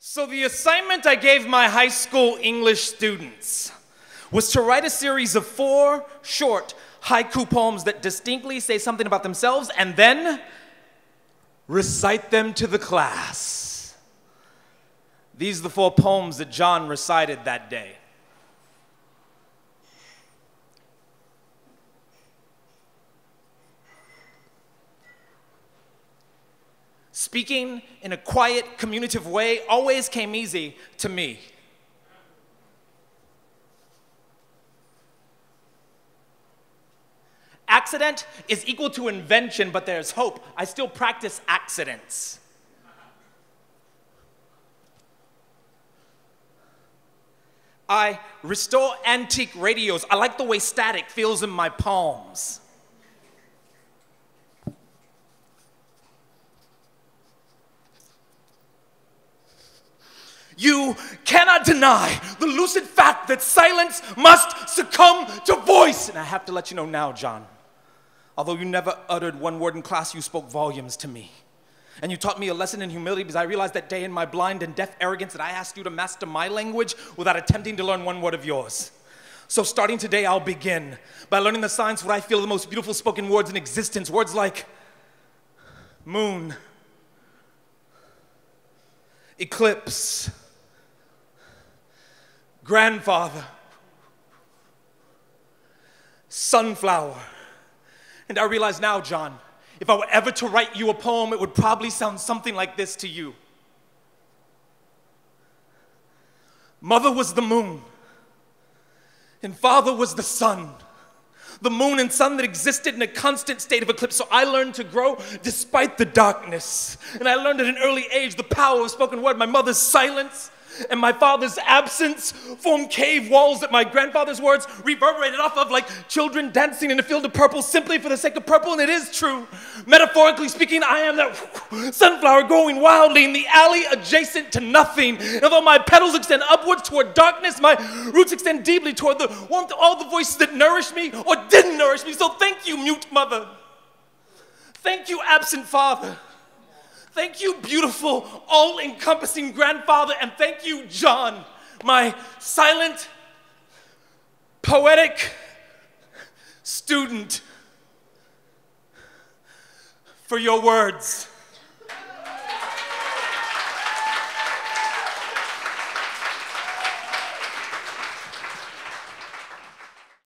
So the assignment I gave my high school English students was to write a series of 4 short haiku poems that distinctly say something about themselves and then recite them to the class. These are the 4 poems that John recited that day. Speaking in a quiet, communicative way always came easy to me. Accident is equal to invention, but there's hope. I still practice accidents. I restore antique radios. I like the way static feels in my palms. You cannot deny the lucid fact that silence must succumb to voice. And I have to let you know now, John, although you never uttered one word in class, you spoke volumes to me. And you taught me a lesson in humility because I realized that day in my blind and deaf arrogance that I asked you to master my language without attempting to learn one word of yours. So starting today, I'll begin by learning the signs of what I feel are the most beautiful spoken words in existence. Words like moon, eclipse, grandfather, sunflower. And I realize now, John, if I were ever to write you a poem, it would probably sound something like this to you. Mother was the moon, and father was the sun. The moon and sun that existed in a constant state of eclipse. So I learned to grow despite the darkness. And I learned at an early age the power of spoken word. My mother's silence and my father's absence formed cave walls that my grandfather's words reverberated off of like children dancing in a field of purple simply for the sake of purple. And it is true. Metaphorically speaking, I am that sunflower growing wildly in the alley adjacent to nothing. And although my petals extend upwards toward darkness, my roots extend deeply toward the warmth of all the voices that nourished me or didn't nourish me. So thank you, mute mother. Thank you, absent father. Thank you, beautiful, all-encompassing grandfather, and thank you, John, my silent, poetic student, for your words.